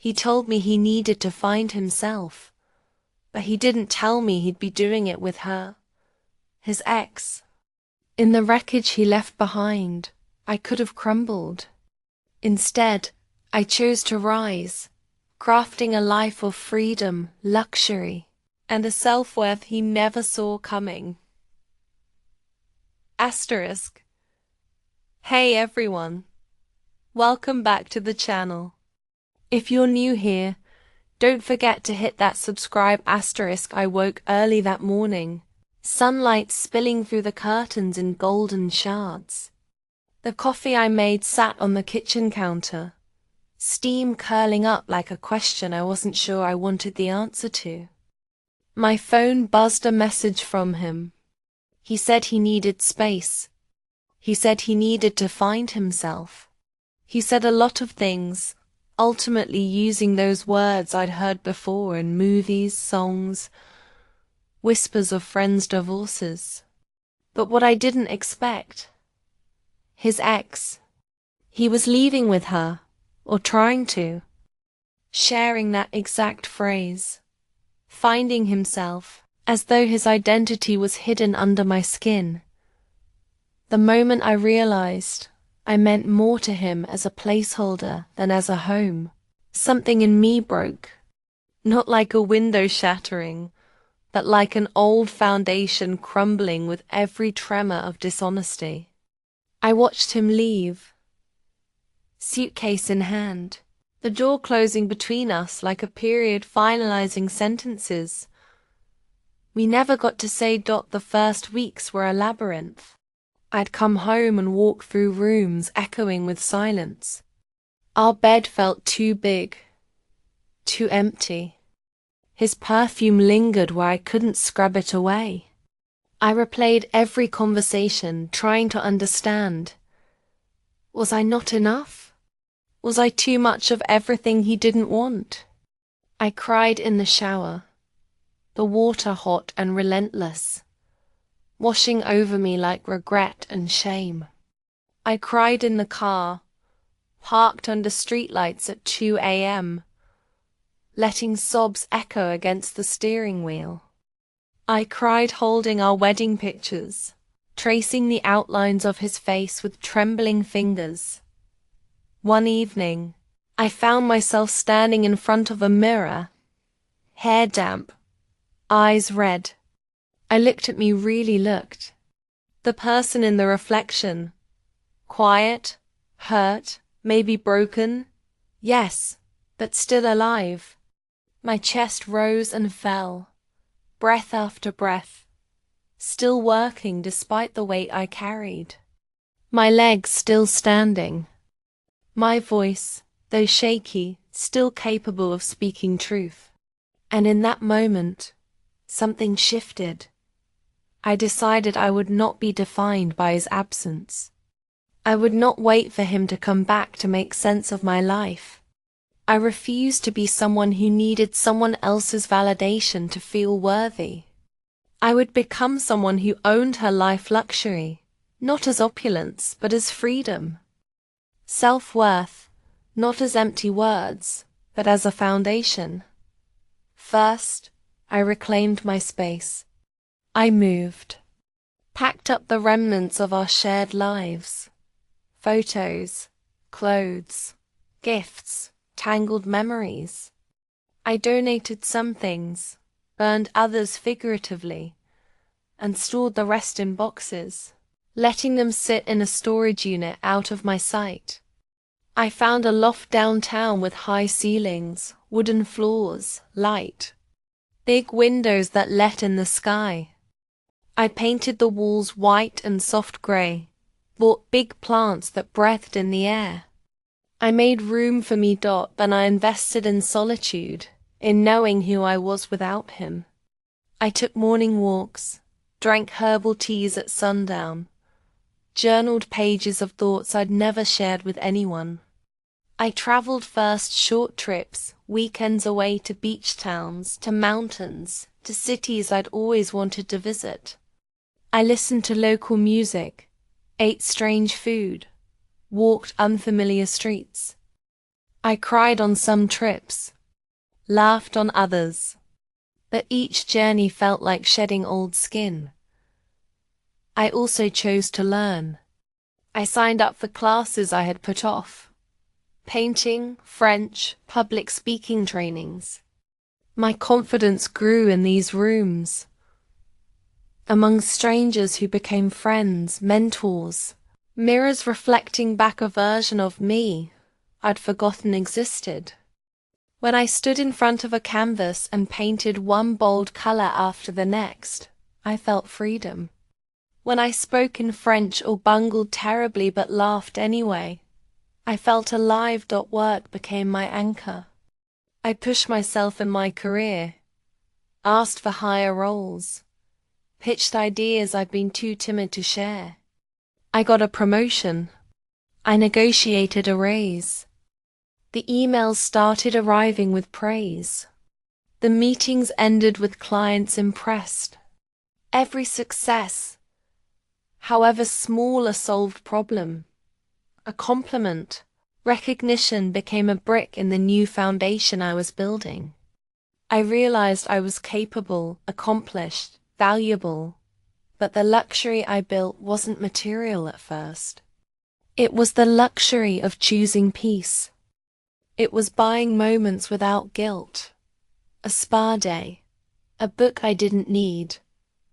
He told me he needed to find himself, but he didn't tell me he'd be doing it with her, his ex. In the wreckage he left behind, I could have crumbled. Instead, I chose to rise, crafting a life of freedom, luxury, and a self-worth he never saw coming. Asterisk. Hey everyone, welcome back to the channel. If you're new here, don't forget to hit that subscribe asterisk. I woke early that morning, sunlight spilling through the curtains in golden shards. The coffee I made sat on the kitchen counter, steam curling up like a question I wasn't sure I wanted the answer to. My phone buzzed a message from him. He said he needed space. He said he needed to find himself. He said a lot of things, ultimately using those words I'd heard before in movies, songs, whispers of friends' divorces. But what I didn't expect, his ex. He was leaving with her, or trying to, sharing that exact phrase, finding himself, as though his identity was hidden under my skin. The moment I realized I meant more to him as a placeholder than as a home, something in me broke, not like a window shattering, but like an old foundation crumbling with every tremor of dishonesty. I watched him leave, suitcase in hand, the door closing between us like a period finalizing sentences. We never got to say ... The first weeks were a labyrinth. I'd come home and walk through rooms echoing with silence. Our bed felt too big, too empty. His perfume lingered where I couldn't scrub it away. I replayed every conversation, trying to understand. Was I not enough? Was I too much of everything he didn't want? I cried in the shower, the water hot and relentless, washing over me like regret and shame. I cried in the car, parked under streetlights at 2 a.m., letting sobs echo against the steering wheel. I cried holding our wedding pictures, tracing the outlines of his face with trembling fingers. One evening, I found myself standing in front of a mirror, hair damp, eyes red. I looked at me, really looked. The person in the reflection, quiet, hurt, maybe broken, yes, but still alive. My chest rose and fell, breath after breath, still working despite the weight I carried. My legs still standing. My voice, though shaky, still capable of speaking truth. And in that moment, something shifted. I decided I would not be defined by his absence. I would not wait for him to come back to make sense of my life. I refused to be someone who needed someone else's validation to feel worthy. I would become someone who owned her life luxury, not as opulence, but as freedom. Self-worth, not as empty words, but as a foundation. First, I reclaimed my space. I moved, packed up the remnants of our shared lives. Photos, clothes, gifts, tangled memories. I donated some things, burned others figuratively, and stored the rest in boxes, letting them sit in a storage unit out of my sight. I found a loft downtown with high ceilings, wooden floors, light, big windows that let in the sky. I painted the walls white and soft grey, bought big plants that breathed in the air. I made room for me. And I invested in solitude, in knowing who I was without him. I took morning walks, drank herbal teas at sundown, journaled pages of thoughts I'd never shared with anyone. I travelled first short trips, weekends away to beach towns, to mountains, to cities I'd always wanted to visit. I listened to local music, ate strange food, walked unfamiliar streets. I cried on some trips, laughed on others, but each journey felt like shedding old skin. I also chose to learn. I signed up for classes I had put off. Painting, French, public speaking trainings. My confidence grew in these rooms, among strangers who became friends, mentors, mirrors reflecting back a version of me I'd forgotten existed. When I stood in front of a canvas and painted one bold color after the next, I felt freedom. When I spoke in French or bungled terribly but laughed anyway, I felt alive. Work became my anchor. I pushed myself in my career, asked for higher roles, pitched ideas I'd been too timid to share. I got a promotion. I negotiated a raise. The emails started arriving with praise. The meetings ended with clients impressed. Every success, however small a solved problem, a compliment, recognition became a brick in the new foundation I was building. I realized I was capable, accomplished, valuable, but the luxury I built wasn't material at first. It was the luxury of choosing peace. It was buying moments without guilt. A spa day, a book I didn't need,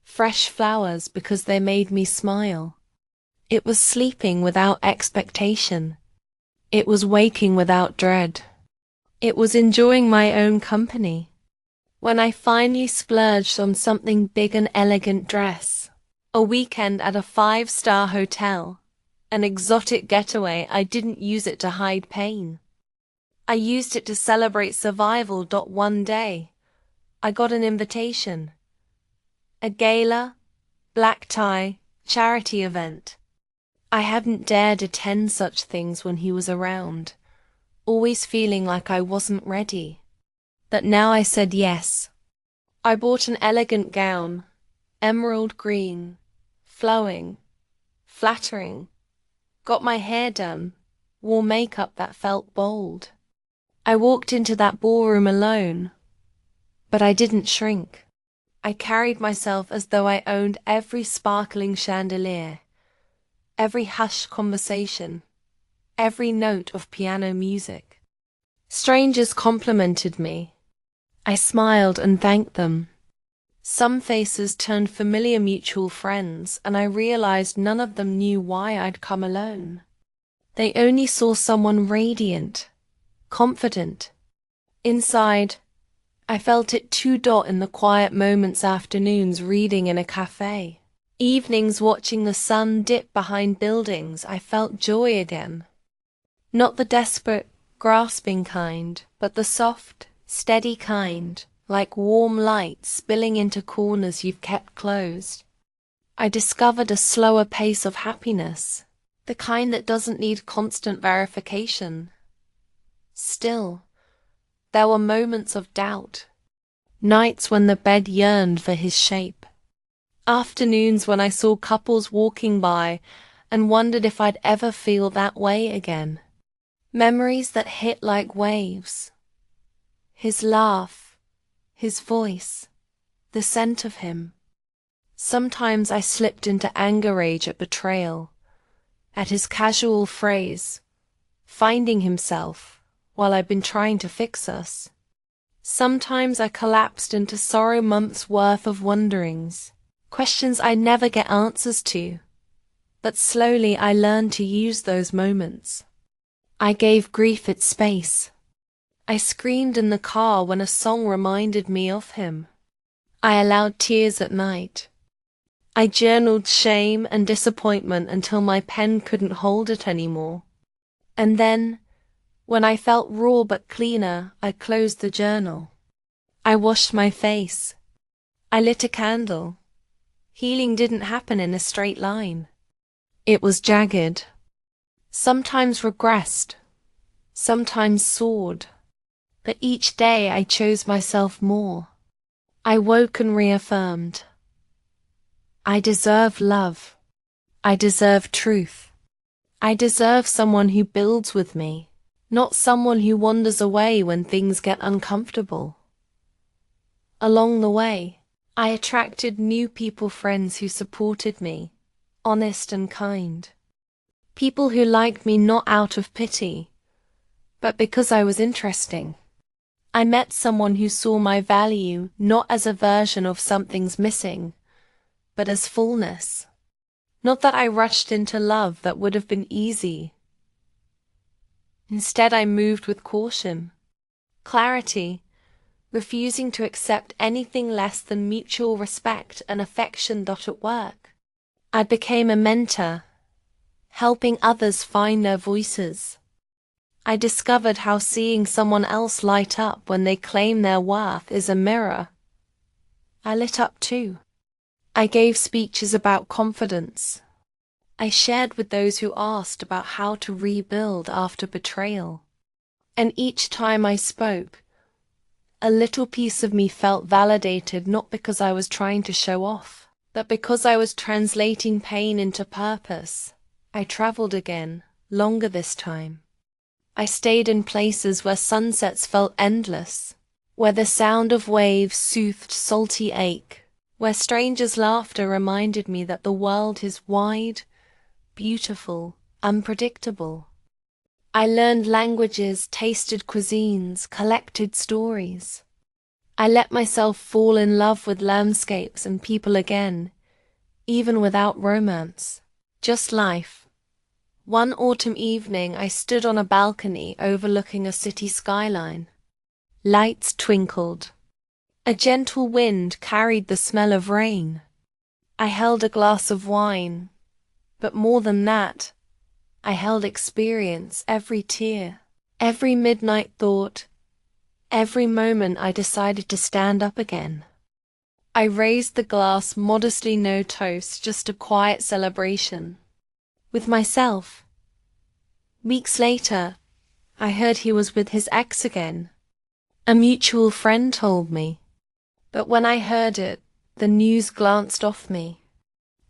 fresh flowers because they made me smile. It was sleeping without expectation. It was waking without dread. It was enjoying my own company. When I finally splurged on something big, an elegant dress, a weekend at a 5-star hotel, an exotic getaway, I didn't use it to hide pain. I used it to celebrate survival. One day, I got an invitation. A gala, black tie, charity event. I hadn't dared attend such things when he was around, always feeling like I wasn't ready. But now I said yes. I bought an elegant gown, emerald green, flowing, flattering, got my hair done, wore makeup that felt bold. I walked into that ballroom alone, but I didn't shrink. I carried myself as though I owned every sparkling chandelier, every hushed conversation, every note of piano music. Strangers complimented me. I smiled and thanked them. Some faces turned familiar mutual friends, and I realized none of them knew why I'd come alone. They only saw someone radiant, confident. Inside, I felt it too. In the quiet moments, afternoons reading in a cafe, evenings watching the sun dip behind buildings, I felt joy again. Not the desperate, grasping kind, but the soft, steady kind, like warm light spilling into corners you've kept closed. I discovered a slower pace of happiness, the kind that doesn't need constant verification. Still, there were moments of doubt, nights when the bed yearned for his shape, afternoons when I saw couples walking by and wondered if I'd ever feel that way again. Memories that hit like waves. His laugh, his voice, the scent of him. Sometimes I slipped into anger rage at betrayal, at his casual phrase, finding himself, while I'd been trying to fix us. Sometimes I collapsed into sorrow, months worth of wonderings, questions I never get answers to. But slowly I learned to use those moments. I gave grief its space. I screamed in the car when a song reminded me of him. I allowed tears at night. I journaled shame and disappointment until my pen couldn't hold it anymore. And then, when I felt raw but cleaner, I closed the journal. I washed my face. I lit a candle. Healing didn't happen in a straight line. It was jagged. Sometimes regressed. Sometimes soared. But each day I chose myself more. I woke and reaffirmed. I deserve love. I deserve truth. I deserve someone who builds with me, not someone who wanders away when things get uncomfortable. Along the way, I attracted new people, friends who supported me, honest and kind. People who liked me not out of pity, but because I was interesting. I met someone who saw my value not as a version of something's missing, but as fullness. Not that I rushed into love that would have been easy. Instead, I moved with caution, clarity, refusing to accept anything less than mutual respect and affection. At work, I became a mentor, helping others find their voices. I discovered how seeing someone else light up when they claim their worth is a mirror. I lit up too. I gave speeches about confidence. I shared with those who asked about how to rebuild after betrayal. And each time I spoke, a little piece of me felt validated, not because I was trying to show off, but because I was translating pain into purpose. I traveled again, longer this time. I stayed in places where sunsets felt endless, where the sound of waves soothed salty ache, where strangers' laughter reminded me that the world is wide, beautiful, unpredictable. I learned languages, tasted cuisines, collected stories. I let myself fall in love with landscapes and people again, even without romance, just life. One autumn evening, I stood on a balcony overlooking a city skyline. Lights twinkled. A gentle wind carried the smell of rain. I held a glass of wine, but more than that, I held experience, every tear, every midnight thought, every moment I decided to stand up again. I raised the glass modestly, no toast, just a quiet celebration. With myself. Weeks later, I heard he was with his ex again. A mutual friend told me. But when I heard it, the news glanced off me.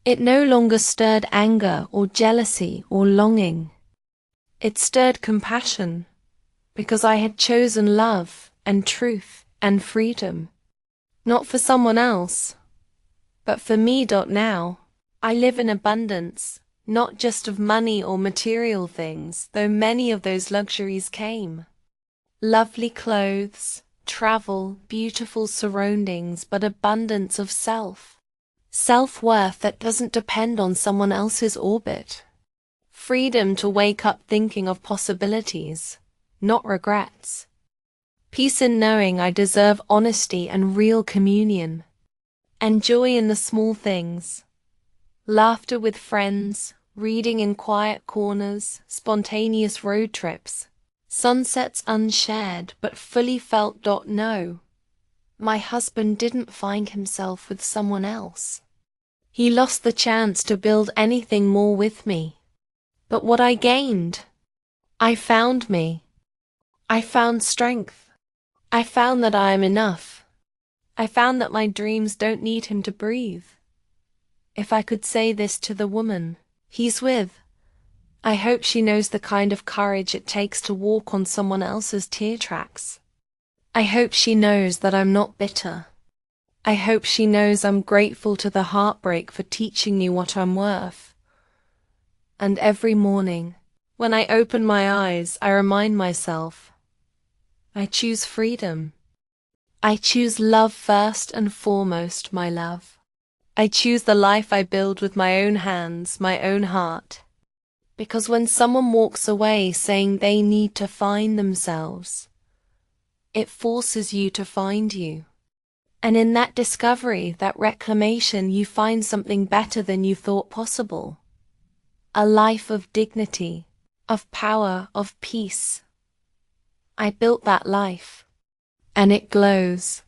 It no longer stirred anger or jealousy or longing. It stirred compassion, because I had chosen love and truth and freedom. Not for someone else, but for me. Now, I live in abundance. Not just of money or material things, though many of those luxuries came. Lovely clothes, travel, beautiful surroundings, but abundance of self. Self-worth that doesn't depend on someone else's orbit. Freedom to wake up thinking of possibilities, not regrets. Peace in knowing I deserve honesty and real communion. And joy in the small things. Laughter with friends, reading in quiet corners, spontaneous road trips, sunsets unshared but fully felt. No, my husband didn't find himself with someone else. He lost the chance to build anything more with me. But what I gained? I found me. I found strength. I found that I am enough. I found that my dreams don't need him to breathe. If I could say this to the woman he's with, I hope she knows the kind of courage it takes to walk on someone else's tear tracks. I hope she knows that I'm not bitter. I hope she knows I'm grateful to the heartbreak for teaching me what I'm worth. And every morning, when I open my eyes, I remind myself, I choose freedom. I choose love first and foremost, my love. I choose the life I build with my own hands, my own heart. Because when someone walks away saying they need to find themselves, it forces you to find you. And in that discovery, that reclamation, you find something better than you thought possible. A life of dignity, of power, of peace. I built that life, and it glows.